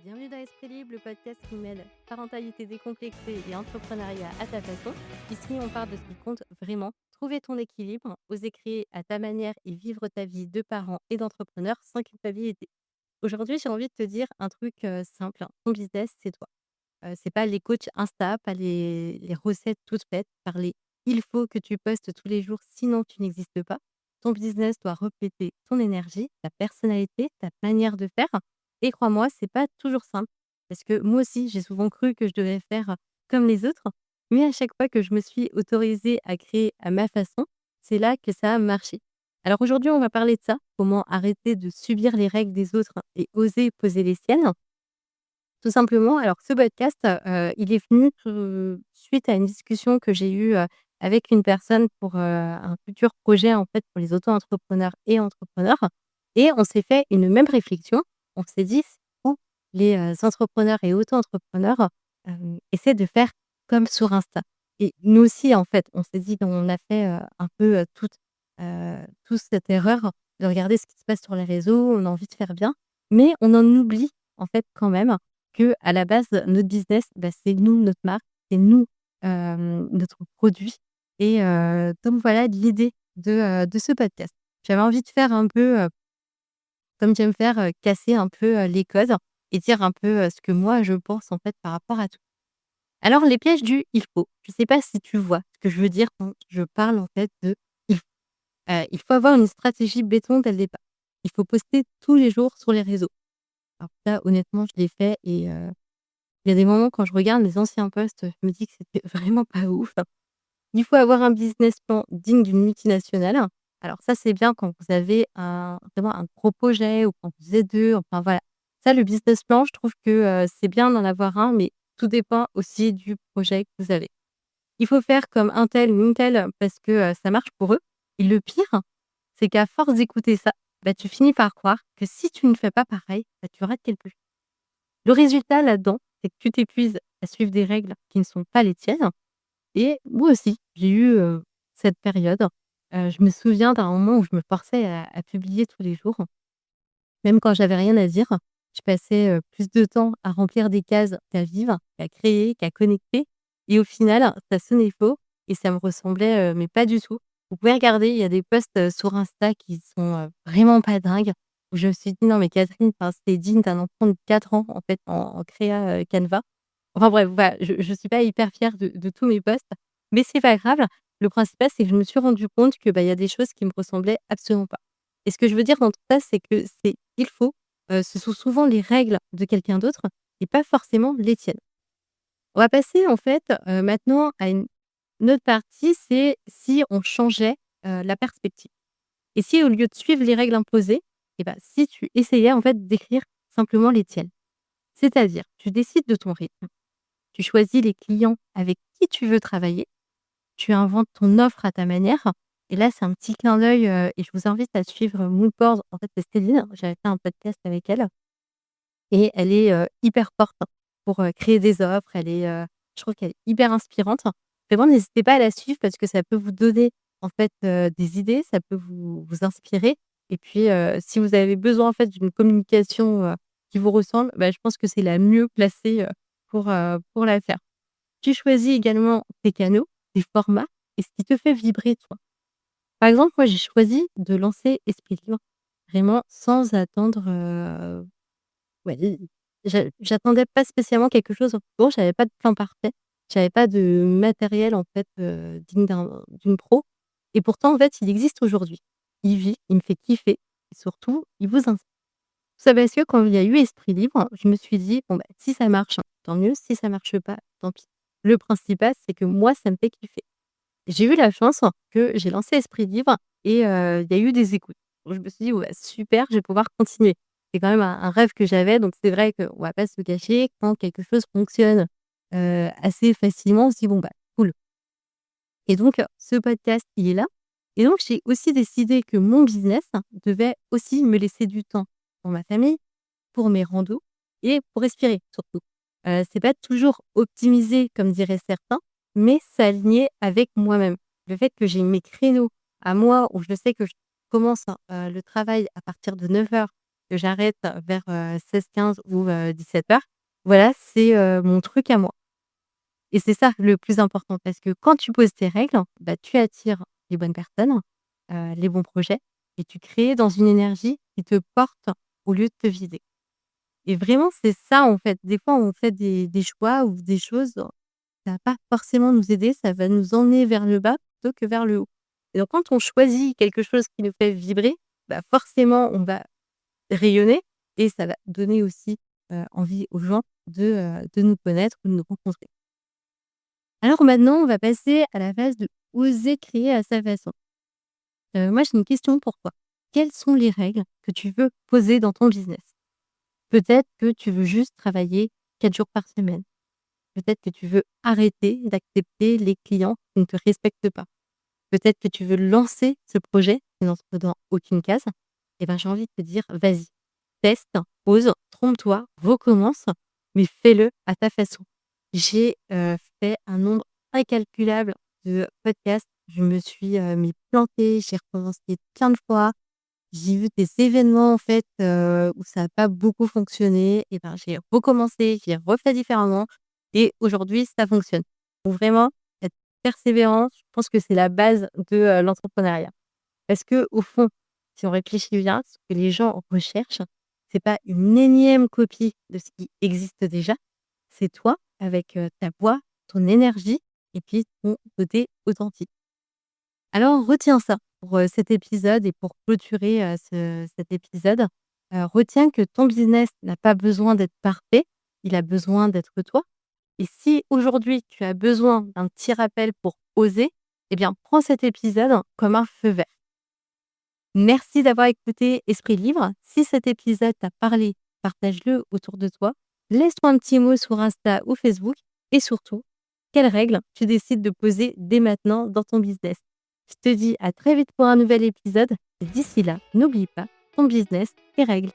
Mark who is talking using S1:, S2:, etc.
S1: Bienvenue dans Esprit Libre, le podcast qui mêle parentalité décomplexée et entrepreneuriat à ta façon. Ici, on parle de ce qui compte vraiment, trouver ton équilibre, oser créer à ta manière et vivre ta vie de parent et d'entrepreneur sans culpabilité. Aujourd'hui, j'ai envie de te dire un truc simple, hein. Ton business, c'est toi. C'est pas les coachs Insta, pas les recettes toutes faites, par les il faut que tu postes tous les jours, sinon tu n'existes pas. Ton business doit refléter ton énergie, ta personnalité, ta manière de faire. Et crois-moi, c'est pas toujours simple. Parce que moi aussi, j'ai souvent cru que je devais faire comme les autres. Mais à chaque fois que je me suis autorisée à créer à ma façon, c'est là que ça a marché. Alors aujourd'hui, on va parler de ça, comment arrêter de subir les règles des autres et oser poser les siennes. Tout simplement, alors ce podcast, il est venu suite à une discussion que j'ai eue, avec une personne pour, un futur projet, en fait, pour les auto-entrepreneurs et entrepreneurs et on s'est fait une même réflexion. On s'est dit: «Faut les, entrepreneurs et auto-entrepreneurs, essaient de faire comme sur Insta» et nous aussi, en fait, on s'est dit on a fait, un peu, tous cette erreur de regarder ce qui se passe sur les réseaux, on a envie de faire bien, mais on en oublie, en fait, quand même que à la base, notre business, bah, c'est nous, notre marque, c'est nous, notre produit et donc voilà l'idée de ce podcast. J'avais envie de faire un peu, comme j'aime faire, casser un peu, les codes et dire un peu, ce que moi je pense en fait par rapport à tout. Alors les pièges du «il faut», je sais pas si tu vois ce que je veux dire quand je parle en fait de «il faut». Il faut avoir une stratégie béton dès le départ. Il faut poster tous les jours sur les réseaux. Alors ça honnêtement je l'ai fait et il y a des moments quand je regarde mes anciens posts, je me dis que c'était vraiment pas ouf. Il faut avoir un business plan digne d'une multinationale. Alors ça, c'est bien quand vous avez vraiment un gros projet ou quand vous êtes 2, enfin voilà. Ça, le business plan, je trouve que, c'est bien d'en avoir un, mais tout dépend aussi du projet que vous avez. Il faut faire comme un tel ou une telle parce que, ça marche pour eux et le pire, c'est qu'à force d'écouter ça, bah, tu finis par croire que si tu ne fais pas pareil, bah, tu rates quelque chose. Le résultat là-dedans, c'est que tu t'épuises à suivre des règles qui ne sont pas les tiennes et moi aussi, j'ai eu, cette période. Je me souviens d'un moment où je me forçais à publier tous les jours, même quand j'avais rien à dire. Je passais, plus de temps à remplir des cases qu'à vivre, qu'à créer, qu'à connecter et au final, ça sonnait faux et ça me ressemblait, mais pas du tout. Vous pouvez regarder, il y a des posts, sur Insta qui sont, vraiment pas dingues, où je me suis dit: «Non mais Catherine, enfin, c'est digne d'un enfant de 4 ans, en fait, en créa, Canva». Enfin bref, voilà, je suis pas hyper fière de tous mes posts, mais c'est pas grave. Le principal, c'est que je me suis rendu compte que, bah, il y a des choses qui me ressemblaient absolument pas. Et ce que je veux dire dans tout ça, c'est que c'est il faut, ce sont souvent les règles de quelqu'un d'autre et pas forcément les tiennes. On va passer en fait, maintenant à une autre partie, c'est si on changeait, la perspective. Et si au lieu de suivre les règles imposées, et bah, si tu essayais en fait d'écrire simplement les tiennes. C'est-à-dire, tu décides de ton rythme. Tu choisis les clients avec qui tu veux travailler, tu inventes ton offre à ta manière et là, c'est un petit clin d'œil, et je vous invite à suivre Moodboard. En fait, c'est Céline, j'avais fait un podcast avec elle et elle est, hyper forte pour, créer des offres. Elle est, je trouve qu'elle est hyper inspirante. Vraiment, n'hésitez pas à la suivre parce que ça peut vous donner, en fait, des idées, ça peut vous inspirer et puis, si vous avez besoin, en fait, d'une communication, qui vous ressemble, bah, je pense que c'est la mieux placée, pour la faire. Tu choisis également tes canaux, tes formats et ce qui te fait vibrer toi. Par exemple, moi, j'ai choisi de lancer Esprit Libre, vraiment sans attendre, ouais, j'attendais pas spécialement quelque chose en retour, j'avais pas de plan parfait, j'avais pas de matériel en fait, digne d'une pro et pourtant en fait, il existe aujourd'hui. Il vit, il me fait kiffer et surtout, il vous inspire. Tout ça parce que quand il y a eu Esprit Libre, je me suis dit: «Bon, bah, si ça marche, tant mieux, si ça marche pas, tant pis». Le principal, c'est que moi, ça me fait kiffer. J'ai eu la chance que j'ai lancé Esprit Libre et il y a eu des écoutes. Donc je me suis dit: «Ouais, super, je vais pouvoir continuer». C'est quand même un rêve que j'avais, donc c'est vrai qu'on va pas se le cacher, quand quelque chose fonctionne, assez facilement, on se dit: «Bon, bah, cool». Et donc ce podcast, il est là et donc j'ai aussi décidé que mon business devait aussi me laisser du temps pour ma famille, pour mes randos et pour respirer surtout. C'est pas toujours optimisé comme diraient certains, mais s'aligner avec moi-même. Le fait que j'ai mes créneaux à moi où je sais que je commence, le travail à partir de 9h que j'arrête vers, 16-15 ou 17h. Voilà, c'est, mon truc à moi et c'est ça le plus important parce que quand tu poses tes règles, bah, tu attires les bonnes personnes, les bons projets et tu crées dans une énergie qui te porte au lieu de te vider et vraiment c'est ça, en fait. Des fois, on fait des choix ou des choses, ça va pas forcément nous aider, ça va nous emmener vers le bas plutôt que vers le haut et donc quand on choisit quelque chose qui nous fait vibrer, bah, forcément on va rayonner et ça va donner aussi, envie aux gens de nous connaître ou de nous rencontrer. Alors maintenant, on va passer à la phase de oser créer à sa façon. Moi, j'ai une question pour toi. Quelles sont les règles que tu veux poser dans ton business? Peut-être que tu veux juste travailler 4 jours par semaine. Peut-être que tu veux arrêter d'accepter les clients qui ne te respectent pas. Peut-être que tu veux lancer ce projet qui n'entre dans aucune case. Et ben, j'ai envie de te dire: «Vas-y, teste, ose, trompe-toi, recommence, mais fais-le à ta façon». J'ai, fait un nombre incalculable de podcasts. Je me suis, mais plantée, j'ai recommencé plein de fois. J'ai vu des événements en fait, où ça a pas beaucoup fonctionné et ben, j'ai recommencé, j'ai refait différemment et aujourd'hui ça fonctionne. Donc vraiment, être persévérant, je pense que c'est la base de, l'entrepreneuriat. Parce qu'au fond, si on réfléchit bien, ce que les gens recherchent, c'est pas une énième copie de ce qui existe déjà, c'est toi avec, ta voix, ton énergie et puis ton côté authentique. Alors retiens ça pour, cet épisode et pour clôturer, cet épisode. Retiens que ton business n'a pas besoin d'être parfait, il a besoin d'être toi et si aujourd'hui tu as besoin d'un petit rappel pour oser, eh bien prends cet épisode comme un feu vert. Merci d'avoir écouté Esprit Libre. Si cet épisode t'a parlé, partage-le autour de toi. Laisse-moi un petit mot sur Insta ou Facebook et surtout, quelles règles tu décides de poser dès maintenant dans ton business. Je te dis à très vite pour un nouvel épisode et d'ici là, n'oublie pas ton business, tes règles.